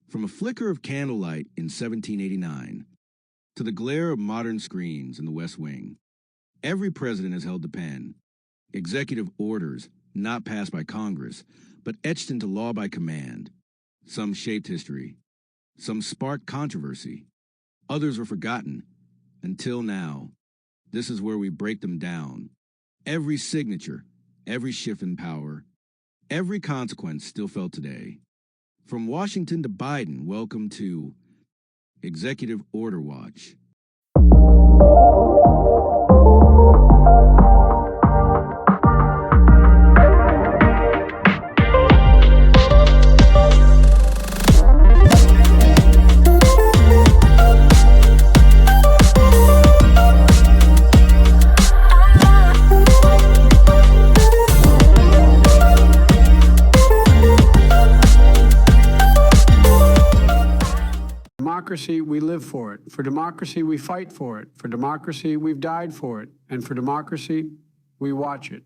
From a flicker of candlelight in 1789 to the glare of modern screens in the West Wing, every president has held the pen. Executive orders not passed by Congress, but etched into law by command. Some shaped history. Some sparked controversy. Others were forgotten. Until now. This is where we break them down. Every signature, every shift in power, every consequence still felt today. From Washington to Biden, welcome to Executive Order Watch. Democracy, we live for it. For democracy, we fight for it. For democracy, we've died for it. And for democracy, we watch it.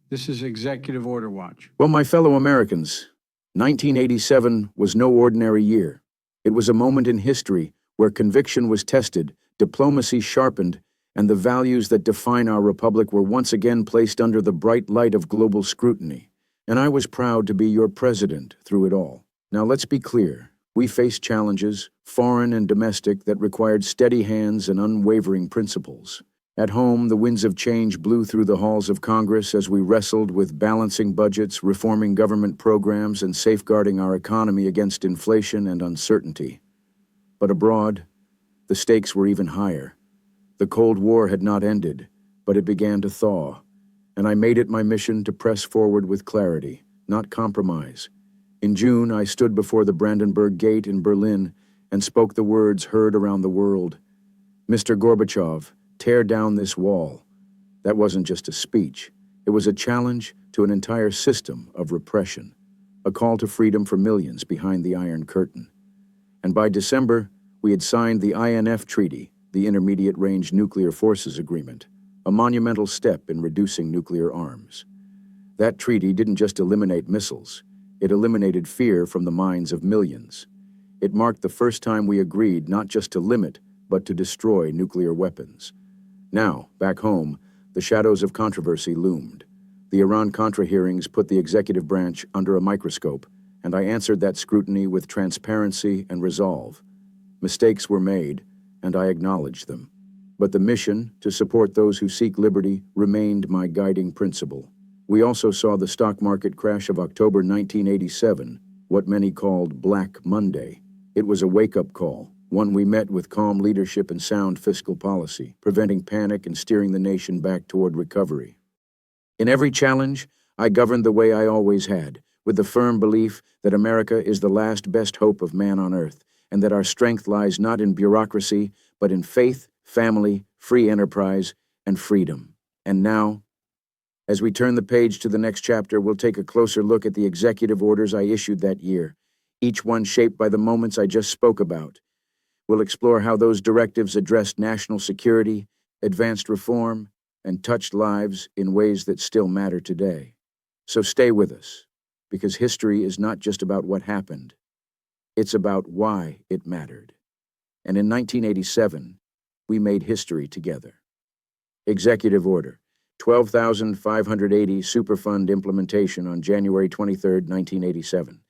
This is Executive Order Watch. Well, my fellow Americans, 1987 was no ordinary year. It was a moment in history where conviction was tested, diplomacy sharpened, and the values that define our republic were once again placed under the bright light of global scrutiny. And I was proud to be your president through it all. Now let's be clear. We faced challenges, foreign and domestic, that required steady hands and unwavering principles. At home, the winds of change blew through the halls of Congress as we wrestled with balancing budgets, reforming government programs, and safeguarding our economy against inflation and uncertainty. But abroad, the stakes were even higher. The Cold War had not ended, but it began to thaw, and I made it my mission to press forward with clarity, not compromise. In June, I stood before the Brandenburg Gate in Berlin and spoke the words heard around the world. Mr. Gorbachev, tear down this wall. That wasn't just a speech. It was a challenge to an entire system of repression, a call to freedom for millions behind the Iron Curtain. And by December, we had signed the INF Treaty, the Intermediate Range Nuclear Forces Agreement, a monumental step in reducing nuclear arms. That treaty didn't just eliminate missiles. It eliminated fear from the minds of millions. It marked the first time we agreed not just to limit, but to destroy nuclear weapons. Now, back home, the shadows of controversy loomed. The Iran-Contra hearings put the executive branch under a microscope, and I answered that scrutiny with transparency and resolve. Mistakes were made, and I acknowledged them. But the mission, to support those who seek liberty, remained my guiding principle. We also saw the stock market crash of October 1987, what many called Black Monday. It was a wake-up call, one we met with calm leadership and sound fiscal policy, preventing panic and steering the nation back toward recovery. In every challenge, I governed the way I always had, with the firm belief that America is the last best hope of man on earth, and that our strength lies not in bureaucracy, but in faith, family, free enterprise, and freedom. And now, as we turn the page to the next chapter, we'll take a closer look at the executive orders I issued that year, each one shaped by the moments I just spoke about. We'll explore how those directives addressed national security, advanced reform, and touched lives in ways that still matter today. So stay with us, because history is not just about what happened. It's about why it mattered. And in 1987, we made history together. Executive Order 12,580 Superfund implementation on January 23, 1987.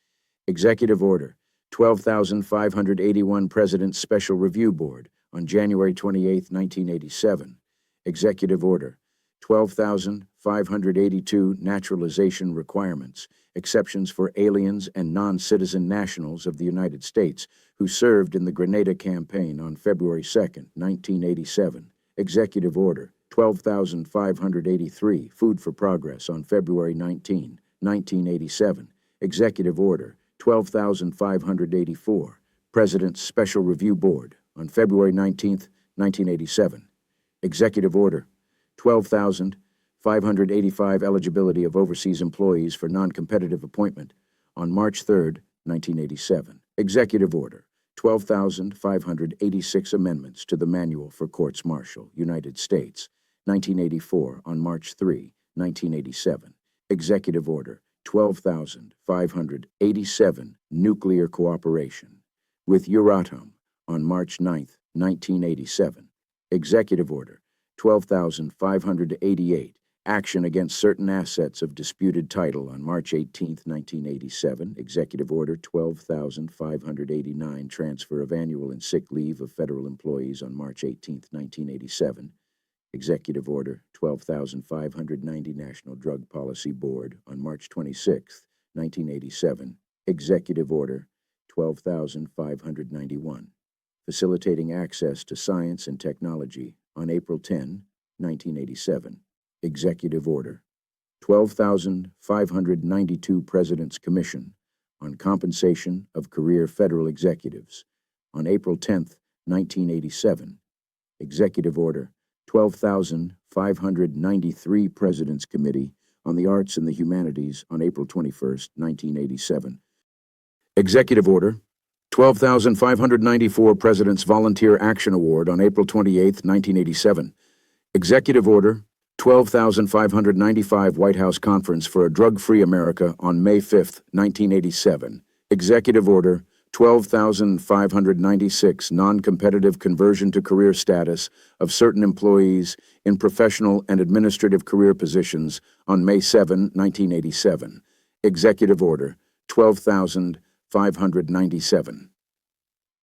Executive Order 12,581 President's Special Review Board on January 28, 1987. Executive Order 12,582 Naturalization Requirements, exceptions for aliens and non-citizen nationals of the United States who served in the Grenada Campaign on February 2, 1987. Executive Order 12,583 Food for Progress on February 19, 1987. Executive Order 12,584 President's Special Review Board on February 19, 1987. Executive Order 12,585 Eligibility of overseas employees for non-competitive appointment on March 3, 1987. Executive Order 12,586 Amendments to the Manual for Courts Martial, United States, 1984 on March 3, 1987. Executive Order 12,587 Nuclear Cooperation. with Euratom on March 9, 1987. Executive Order 12,588, action against certain assets of disputed title on March 18, 1987. Executive Order 12,589, transfer of annual and sick leave of federal employees on March 18, 1987. Executive Order 12,590, National Drug Policy Board on March 26, 1987. Executive Order 12,591, facilitating access to science and technology on April 10, 1987. Executive Order 12,592, President's Commission on compensation of career federal executives on April 10, 1987. Executive Order 12,593, President's Committee on the Arts and the Humanities on April 21, 1987. Executive Order 12,594, President's Volunteer Action Award on April 28, 1987. Executive Order 12,595, White House Conference for a Drug-Free America on May 5, 1987. Executive Order 12,596, non-competitive conversion to career status of certain employees in professional and administrative career positions on May 7, 1987. Executive Order 12,597.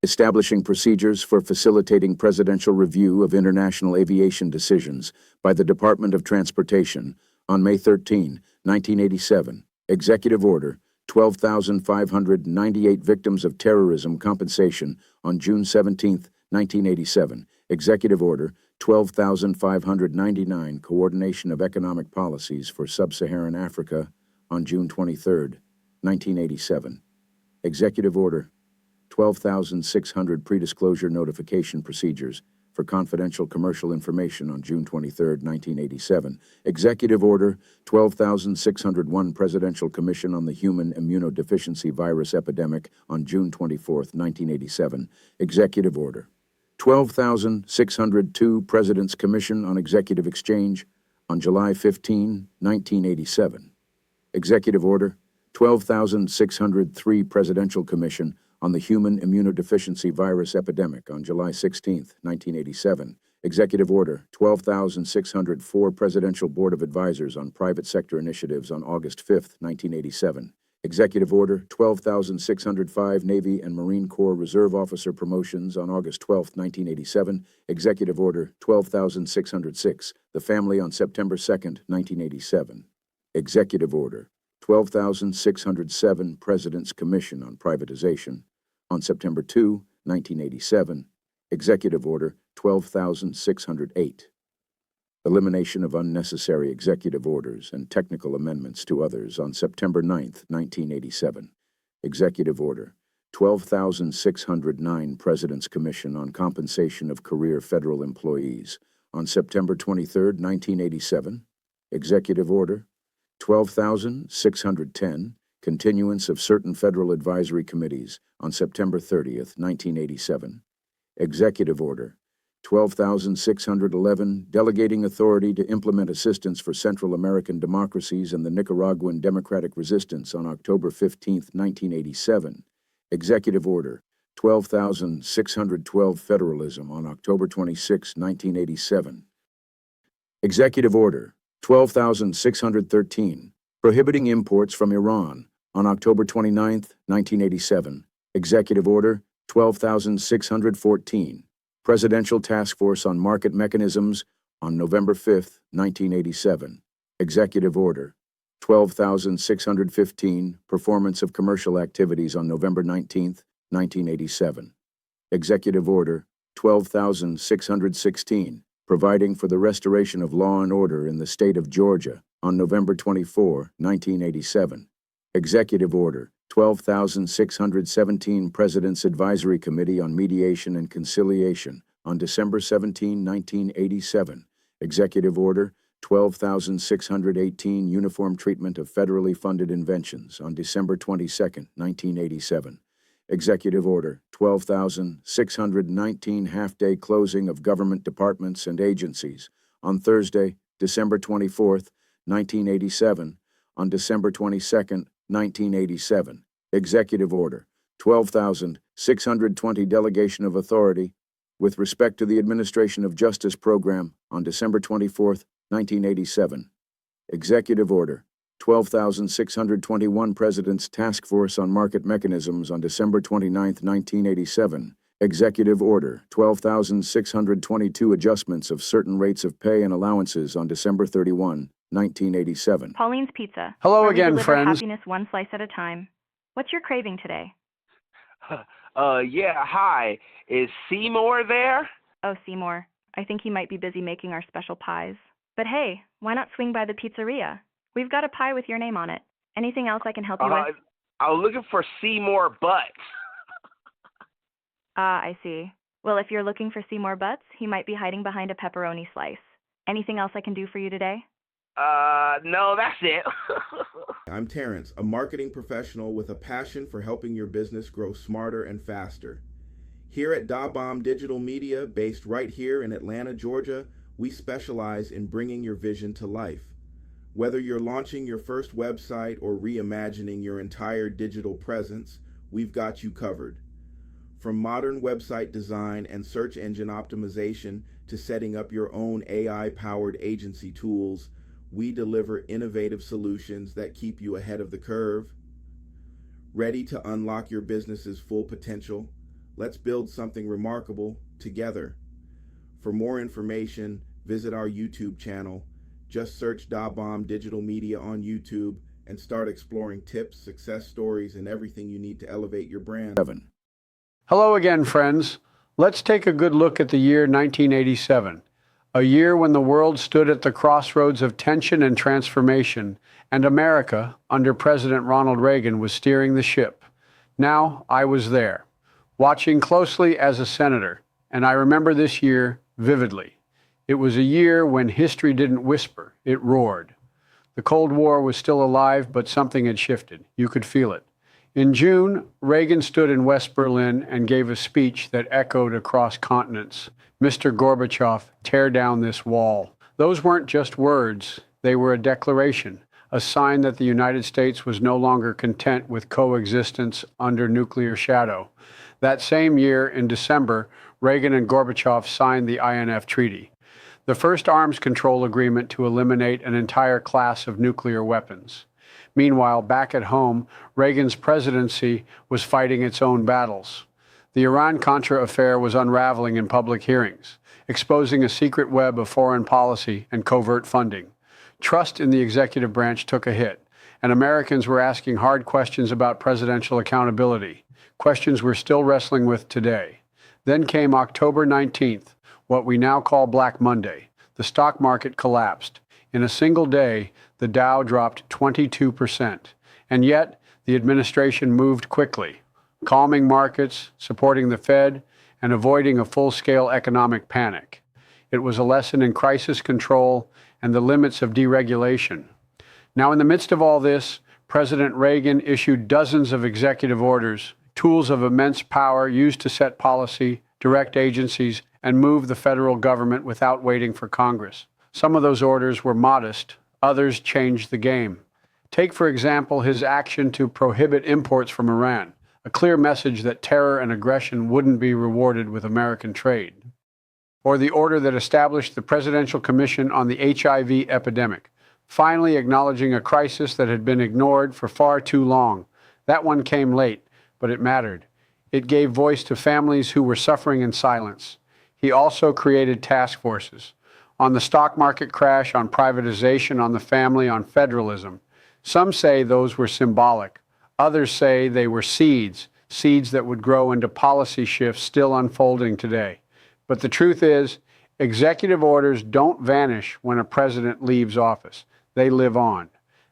Establishing procedures for facilitating presidential review of international aviation decisions by the Department of Transportation on May 13, 1987. Executive Order 12,598, victims of terrorism compensation on June 17, 1987. Executive Order 12,599, coordination of economic policies for sub-Saharan Africa on June 23, 1987. Executive Order 12,600, pre-disclosure notification procedures for confidential commercial information on June 23, 1987. Executive Order 12,601, Presidential Commission on the Human Immunodeficiency Virus Epidemic on June 24, 1987. Executive Order 12,602, President's Commission on Executive Exchange on July 15, 1987. Executive Order 12,603, Presidential Commission on the Human Immunodeficiency Virus Epidemic on July 16, 1987. Executive Order 12,604, Presidential Board of Advisors on Private Sector Initiatives on August 5, 1987. Executive Order 12,605, Navy and Marine Corps Reserve Officer Promotions on August 12, 1987. Executive Order 12,606, The Family on September 2, 1987. Executive Order 12,607, President's Commission on Privatization on September 2, 1987. Executive Order 12,608. Elimination of unnecessary executive orders and technical amendments to others on September 9, 1987. Executive Order 12,609, President's Commission on Compensation of Career Federal Employees on September 23, 1987. Executive Order 12,610, continuance of certain federal advisory committees on September 30, 1987. Executive Order 12,611, delegating authority to implement assistance for Central American democracies and the Nicaraguan democratic resistance on October 15, 1987. Executive Order 12,612, federalism on October 26, 1987. Executive Order 12,613, prohibiting imports from Iran on October 29, 1987. Executive Order 12,614, Presidential Task Force on Market Mechanisms on November 5, 1987. Executive Order 12,615, Performance of Commercial Activities on November 19, 1987. Executive Order 12,616, providing for the restoration of law and order in the state of Georgia on November 24, 1987. Executive Order 12,617, President's Advisory Committee on Mediation and Conciliation on December 17, 1987. Executive Order 12,618, Uniform Treatment of Federally Funded Inventions on December 22, 1987. Executive Order 12,619, half-day closing of government departments and agencies on Thursday, December 24, 1987, on December 22, 1987. Executive Order 12,620, 620 Delegation of Authority with respect to the Administration of Justice Program on December 24, 1987. Executive Order 12,621 President's Task Force on Market Mechanisms on December 29, 1987. Executive Order 12,622 Adjustments of certain rates of pay and allowances on December 31, 1987. Pauline's Pizza. Hello where we again, deliver friends. happiness one slice at a time. What's your craving today? Yeah, hi. Is Seymour there? Oh, Seymour. I think he might be busy making our special pies. But hey, why not swing by the pizzeria? We've got a pie with your name on it. Anything else I can help you with? I was looking for Seymour Butts. Ah, I see. Well, if you're looking for Seymour Butts, he might be hiding behind a pepperoni slice. Anything else I can do for you today? No, that's it. I'm Terrence, a marketing professional with a passion for helping your business grow smarter and faster. Here at DaBomb Digital Media, based right here in Atlanta, Georgia, we specialize in bringing your vision to life. Whether you're launching your first website or reimagining your entire digital presence, we've got you covered. From modern website design and search engine optimization to setting up your own AI-powered agency tools, we deliver innovative solutions that keep you ahead of the curve. Ready to unlock your business's full potential? Let's build something remarkable together. For more information, visit our YouTube channel. Just search DaBomb Digital Media on YouTube and start exploring tips, success stories, and everything you need to elevate your brand. Hello again, friends. Let's take a good look at the year 1987, a year when the world stood at the crossroads of tension and transformation, and America, under President Ronald Reagan, was steering the ship. Now, I was there, watching closely as a senator, and I remember this year vividly. It was a year when history didn't whisper, it roared. The Cold War was still alive, but something had shifted. You could feel it. In June, Reagan stood in West Berlin and gave a speech that echoed across continents. Mr. Gorbachev, tear down this wall. Those weren't just words. They were a declaration, a sign that the United States was no longer content with coexistence under nuclear shadow. That same year, in December, Reagan and Gorbachev signed the INF Treaty, the first arms control agreement to eliminate an entire class of nuclear weapons. Meanwhile, back at home, Reagan's presidency was fighting its own battles. The Iran-Contra affair was unraveling in public hearings, exposing a secret web of foreign policy and covert funding. Trust in the executive branch took a hit, and Americans were asking hard questions about presidential accountability, questions we're still wrestling with today. Then came October 19th, what we now call Black Monday. The stock market collapsed. In a single day, the Dow dropped 22%, and yet the administration moved quickly, calming markets, supporting the Fed, and avoiding a full-scale economic panic. It was a lesson in crisis control and the limits of deregulation. Now, in the midst of all this, President Reagan issued dozens of executive orders, tools of immense power used to set policy, direct agencies, and move the federal government without waiting for Congress. Some of those orders were modest, others changed the game. Take, for example, his action to prohibit imports from Iran, a clear message that terror and aggression wouldn't be rewarded with American trade. Or the order that established the Presidential Commission on the HIV epidemic, finally acknowledging a crisis that had been ignored for far too long. That one came late, but it mattered. It gave voice to families who were suffering in silence. He also created task forces on the stock market crash, on privatization, on the family, on federalism. Some say those were symbolic. Others say they were seeds that would grow into policy shifts still unfolding today. But the truth is, executive orders don't vanish when a president leaves office. They live on.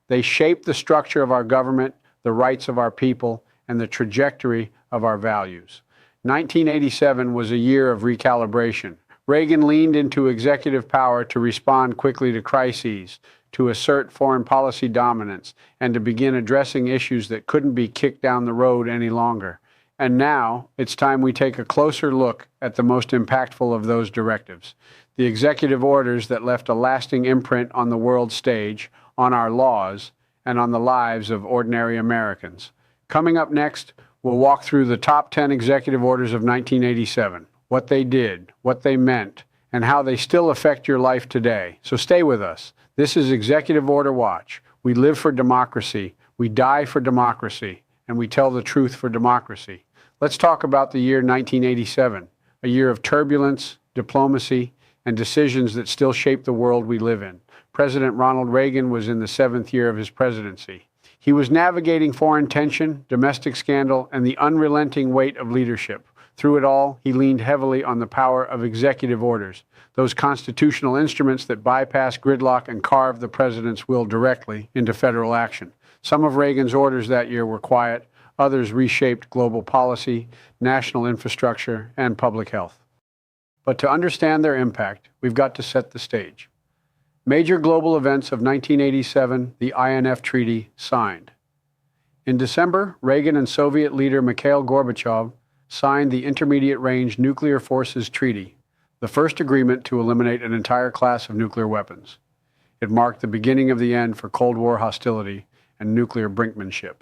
They shape the structure of our government, the rights of our people, and the trajectory of our values. 1987 was a year of recalibration. Reagan leaned into executive power to respond quickly to crises, to assert foreign policy dominance, and to begin addressing issues that couldn't be kicked down the road any longer. And now, it's time we take a closer look at the most impactful of those directives, the executive orders that left a lasting imprint on the world stage, on our laws, and on the lives of ordinary Americans. Coming up next, We'll walk through the top 10 executive orders of 1987, what they did, what they meant, and how they still affect your life today. So stay with us. This is Executive Order Watch. We live for democracy, we die for democracy, and we tell the truth for democracy. Let's talk about the year 1987, a year of turbulence, diplomacy, and decisions that still shape the world we live in. President Ronald Reagan was in the 7th year of his presidency. He was navigating foreign tension, domestic scandal, and the unrelenting weight of leadership. Through it all, he leaned heavily on the power of executive orders, those constitutional instruments that bypass gridlock and carve the president's will directly into federal action. Some of Reagan's orders that year were quiet, others reshaped global policy, national infrastructure, and public health. But to understand their impact, we've got to set the stage. Major global events of 1987, the INF Treaty signed. In December, Reagan and Soviet leader Mikhail Gorbachev signed the Intermediate Range Nuclear Forces Treaty, the first agreement to eliminate an entire class of nuclear weapons. It marked the beginning of the end for Cold War hostility and nuclear brinkmanship.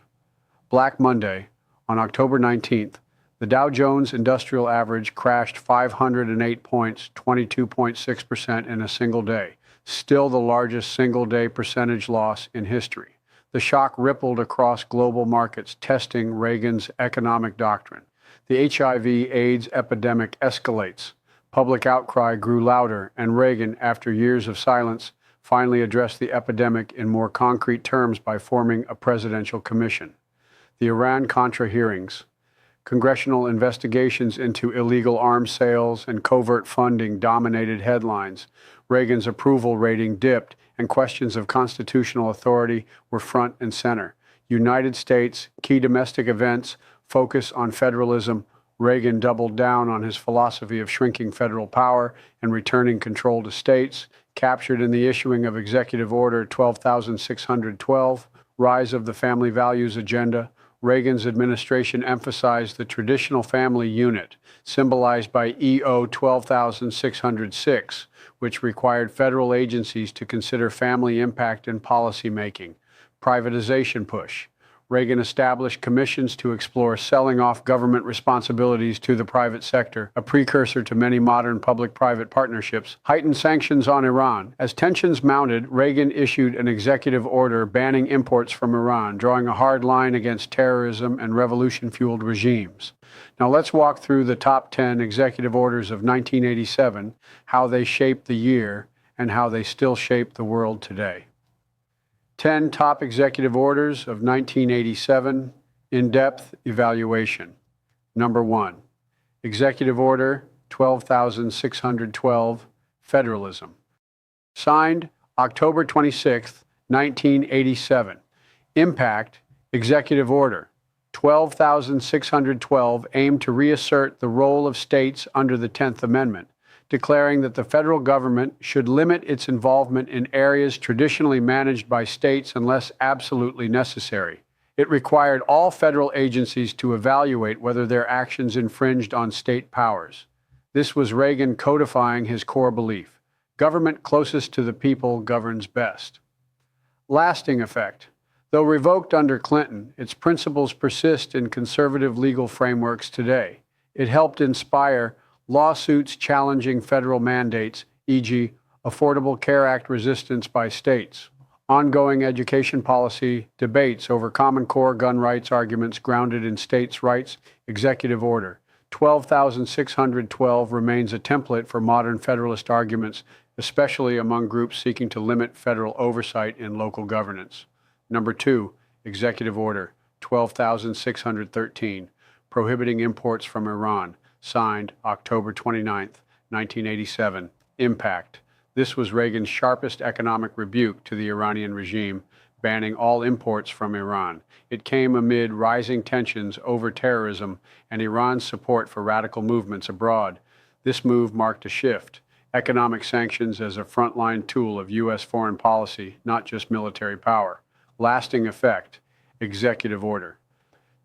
Black Monday, on October 19th, the Dow Jones Industrial Average crashed 508 points, 22.6% in a single day, still the largest single-day percentage loss in history. The shock rippled across global markets, testing Reagan's economic doctrine. The HIV/AIDS epidemic escalates. Public outcry grew louder, and Reagan, after years of silence, finally addressed the epidemic in more concrete terms by forming a presidential commission. The Iran-Contra hearings. Congressional investigations into illegal arms sales and covert funding dominated headlines. Reagan's approval rating dipped, and questions of constitutional authority were front and center. United States, key domestic events, focus on federalism. Reagan doubled down on his philosophy of shrinking federal power and returning control to states, captured in the issuing of Executive Order 12,612, rise of the family values agenda. Reagan's administration emphasized the traditional family unit, symbolized by EO 12606, which required federal agencies to consider family impact in policymaking. Privatization push. Reagan established commissions to explore selling off government responsibilities to the private sector, a precursor to many modern public-private partnerships. Heightened sanctions on Iran. As tensions mounted, Reagan issued an executive order banning imports from Iran, drawing a hard line against terrorism and revolution-fueled regimes. Now let's walk through the top 10 executive orders of 1987, how they shaped the year, and how they still shape the world today. 10 top executive orders of 1987, in-depth evaluation. Number 1, Executive Order 12,612, Federalism. Signed October 26, 1987. Impact, Executive Order 12,612 aimed to reassert the role of states under the 10th Amendment, declaring that the federal government should limit its involvement in areas traditionally managed by states unless absolutely necessary. It required all federal agencies to evaluate whether their actions infringed on state powers. This was Reagan codifying his core belief: government closest to the people governs best. Lasting effect. Though revoked under Clinton, its principles persist in conservative legal frameworks today. It helped inspire lawsuits challenging federal mandates, e.g., Affordable Care Act resistance by states, ongoing education policy debates over Common Core gun rights arguments grounded in states' rights. Executive Order 12,612 remains a template for modern Federalist arguments, especially among groups seeking to limit federal oversight in local governance. Number 2, Executive Order 12,613, prohibiting imports from Iran. Signed October 29, 1987. Impact. This was Reagan's sharpest economic rebuke to the Iranian regime, banning all imports from Iran. It came amid rising tensions over terrorism and Iran's support for radical movements abroad. This move marked a shift. Economic sanctions as a frontline tool of U.S. foreign policy, not just military power. Lasting effect. Executive Order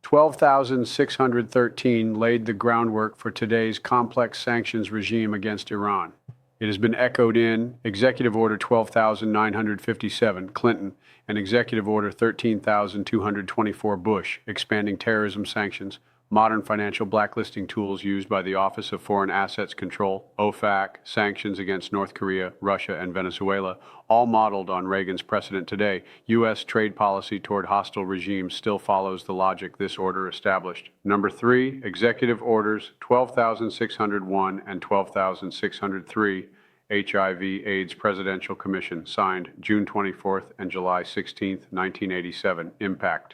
12,613 laid the groundwork for today's complex sanctions regime against Iran. It has been echoed in Executive Order 12,957, Clinton, and Executive Order 13,224, Bush, expanding terrorism sanctions, modern financial blacklisting tools used by the Office of Foreign Assets Control, OFAC, sanctions against North Korea, Russia, and Venezuela, all modeled on Reagan's precedent today. U.S. trade policy toward hostile regimes still follows the logic this order established. Number 3, Executive Orders 12,601 and 12,603, HIV/AIDS Presidential Commission, signed June 24th and July 16th, 1987. Impact.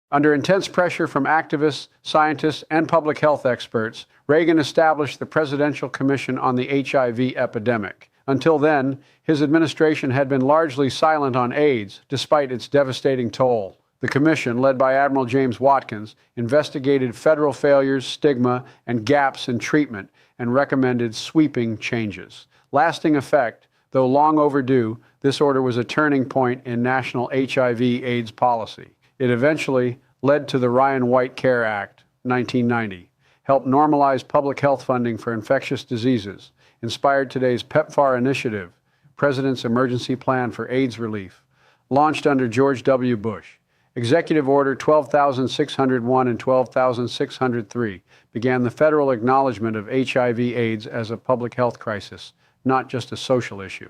Under intense pressure from activists, scientists, and public health experts, Reagan established the Presidential Commission on the HIV epidemic. Until then, his administration had been largely silent on AIDS, despite its devastating toll. The commission, led by Admiral James Watkins, investigated federal failures, stigma, and gaps in treatment, and recommended sweeping changes. Lasting effect, though long overdue, this order was a turning point in national HIV/AIDS policy. It eventually led to the Ryan White Care Act, 1990, helped normalize public health funding for infectious diseases, inspired today's PEPFAR initiative, President's Emergency Plan for AIDS Relief, launched under George W. Bush. Executive Order 12,601 and 12,603 began the federal acknowledgement of HIV/AIDS as a public health crisis, not just a social issue.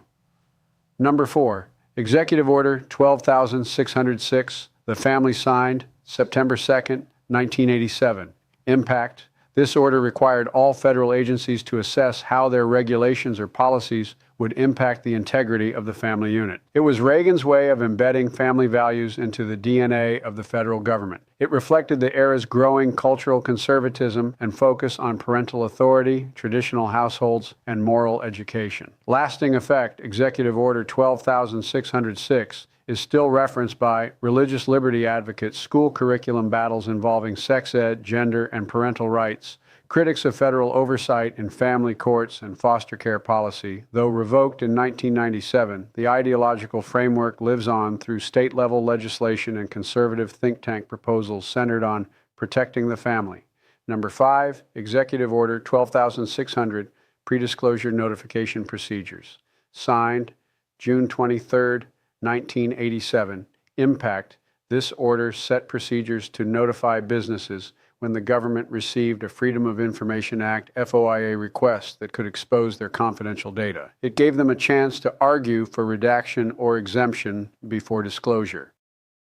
Number 4, Executive Order 12,606, the family signed September 2nd, 1987. Impact. This order required all federal agencies to assess how their regulations or policies would impact the integrity of the family unit. It was Reagan's way of embedding family values into the DNA of the federal government. It reflected the era's growing cultural conservatism and focus on parental authority, traditional households, and moral education. Lasting effect, Executive Order 12,606 is still referenced by religious liberty advocates, school curriculum battles involving sex ed, gender, and parental rights, critics of federal oversight in family courts and foster care policy. Though revoked in 1997, the ideological framework lives on through state-level legislation and conservative think tank proposals centered on protecting the family. Number 5, Executive Order 12,600, Pre-Disclosure Notification Procedures. Signed June 23rd, 1987. Impact. This order set procedures to notify businesses when the government received a Freedom of Information Act FOIA request that could expose their confidential data. It gave them a chance to argue for redaction or exemption before disclosure.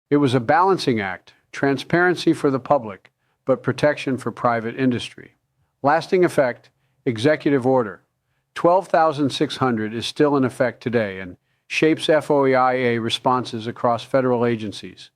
It was a balancing act, transparency for the public, but protection for private industry. Lasting effect, Executive Order 12,600 is still in effect today and shapes FOIA responses across federal agencies,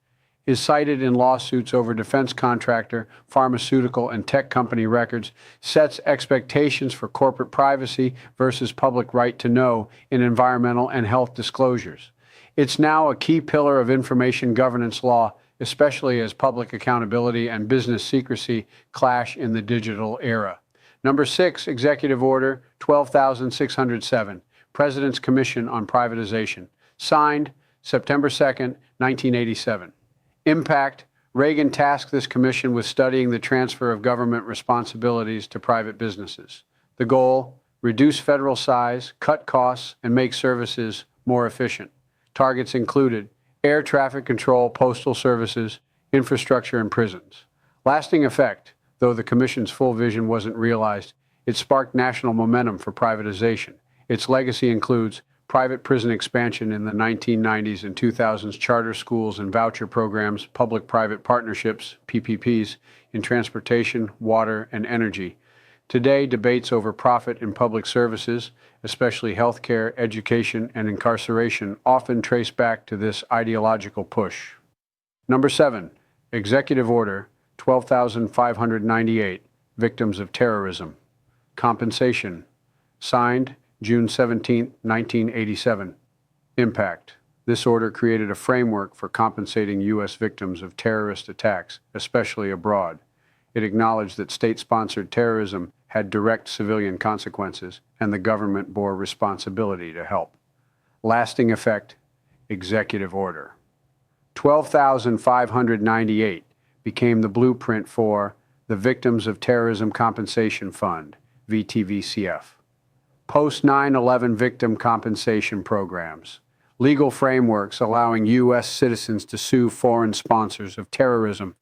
is cited in lawsuits over defense contractor, pharmaceutical, and tech company records, sets expectations for corporate privacy versus public right to know in environmental and health disclosures. It's now a key pillar of information governance law, especially as public accountability and business secrecy clash in the digital era. Number 6, Executive Order 12,607. President's Commission on Privatization, signed September 2nd, 1987. Impact. Reagan tasked this commission with studying the transfer of government responsibilities to private businesses. The goal, reduce federal size, cut costs, and make services more efficient. Targets included air traffic control, postal services, infrastructure, and prisons. Lasting effect, though the commission's full vision wasn't realized, it sparked national momentum for privatization. Its legacy includes private prison expansion in the 1990s and 2000s, charter schools and voucher programs, public-private partnerships, PPPs, in transportation, water, and energy. Today, debates over profit in public services, especially healthcare, education, and incarceration, often trace back to this ideological push. Number 7, Executive Order 12,598, Victims of Terrorism. Compensation. Signed June 17, 1987. Impact. This order created a framework for compensating U.S. victims of terrorist attacks, especially abroad. It acknowledged that state-sponsored terrorism had direct civilian consequences, and the government bore responsibility to help. Lasting effect, Executive Order 12,598 became the blueprint for the Victims of Terrorism Compensation Fund, VTVCF. post 9/11 victim compensation programs, legal frameworks allowing U.S. citizens to sue foreign sponsors of terrorism.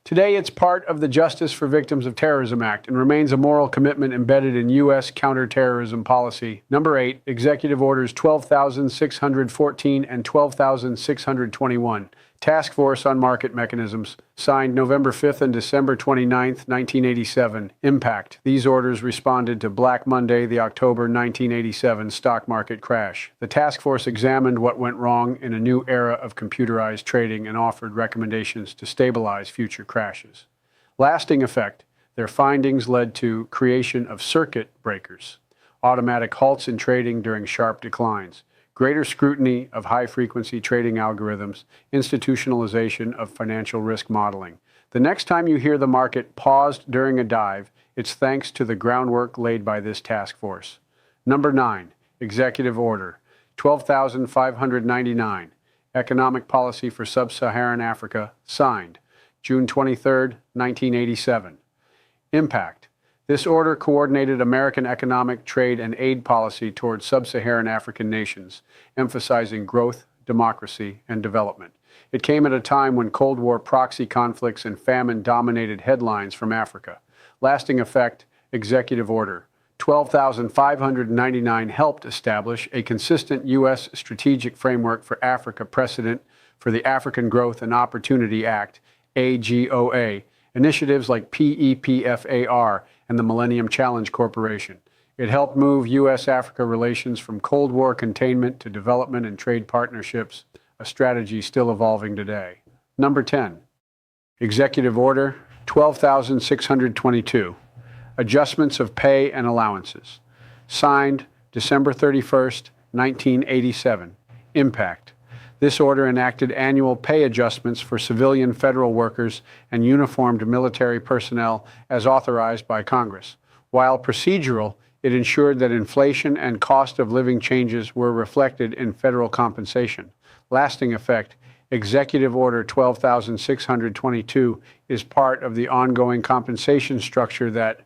Today, it's part of the Justice for Victims of Terrorism Act and remains a moral commitment embedded in U.S. counterterrorism policy. Number 8, Executive Orders 12,614 and 12,621. Task Force on Market Mechanisms, signed November 5th and December 29, 1987. Impact. These orders responded to Black Monday, the October 1987 stock market crash. The task force examined what went wrong in a new era of computerized trading and offered recommendations to stabilize future crashes. Lasting effect. Their findings led to creation of circuit breakers, automatic halts in trading during sharp declines, greater scrutiny of high-frequency trading algorithms, institutionalization of financial risk modeling. The next time you hear the market paused during a dive, it's thanks to the groundwork laid by this task force. Number 9, Executive Order 12,599, Economic Policy for Sub-Saharan Africa, signed June 23, 1987. Impact. This order coordinated American economic, trade, and aid policy towards sub-Saharan African nations, emphasizing growth, democracy, and development. It came at a time when Cold War proxy conflicts and famine dominated headlines from Africa. Lasting effect, Executive Order 12,599 helped establish a consistent U.S. strategic framework for Africa precedent for the African Growth and Opportunity Act, AGOA, initiatives like PEPFAR, and the Millennium Challenge Corporation. It helped move U.S.-Africa relations from Cold War containment to development and trade partnerships, a strategy still evolving today. Number 10, Executive Order 12,622, Adjustments of Pay and Allowances, signed December 31st, 1987. Impact. This order enacted annual pay adjustments for civilian federal workers and uniformed military personnel as authorized by Congress. While procedural, it ensured that inflation and cost of living changes were reflected in federal compensation. Lasting effect, Executive Order 12,622 is part of the ongoing compensation structure that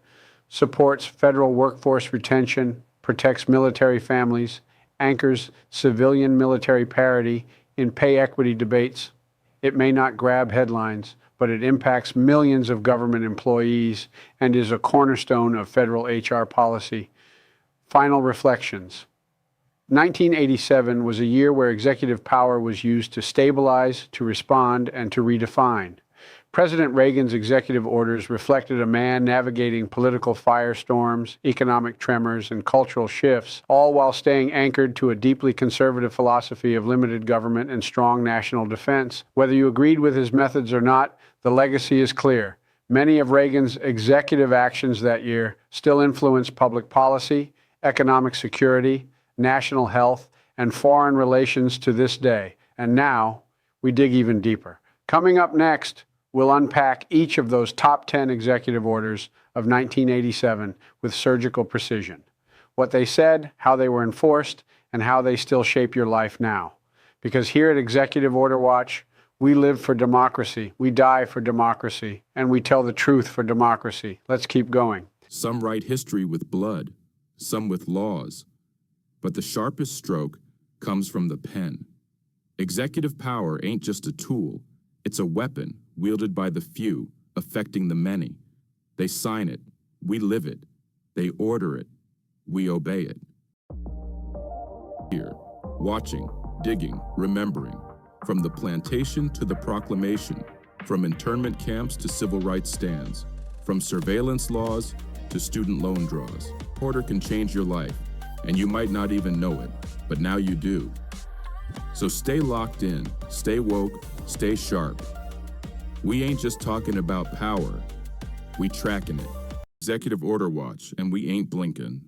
supports federal workforce retention, protects military families, anchors civilian-military parity in pay equity debates. It may not grab headlines, but it impacts millions of government employees and is a cornerstone of federal HR policy. Final reflections. 1987 was a year where executive power was used to stabilize, to respond, and to redefine. President Reagan's executive orders reflected a man navigating political firestorms, economic tremors, and cultural shifts, all while staying anchored to a deeply conservative philosophy of limited government and strong national defense. Whether you agreed with his methods or not, the legacy is clear. Many of Reagan's executive actions that year still influence public policy, economic security, national health, and foreign relations to this day. And now, we dig even deeper. Coming up next, we'll unpack each of those top 10 executive orders of 1987 with surgical precision. What they said, how they were enforced, and how they still shape your life now. Because here at Executive Order Watch, we live for democracy, we die for democracy, and we tell the truth for democracy. Let's keep going. Some write history with blood, some with laws, but the sharpest stroke comes from the pen. Executive power ain't just a tool, it's a weapon wielded by the few, affecting the many. They sign it, we live it. They order it, we obey it. Here, watching, digging, remembering. From the plantation to the proclamation, from internment camps to civil rights stands, from surveillance laws to student loan draws. Order can change your life, and you might not even know it, but now you do. So stay locked in, stay woke, stay sharp. We ain't just talking about power, we tracking it. Executive Order Watch, and we ain't blinking.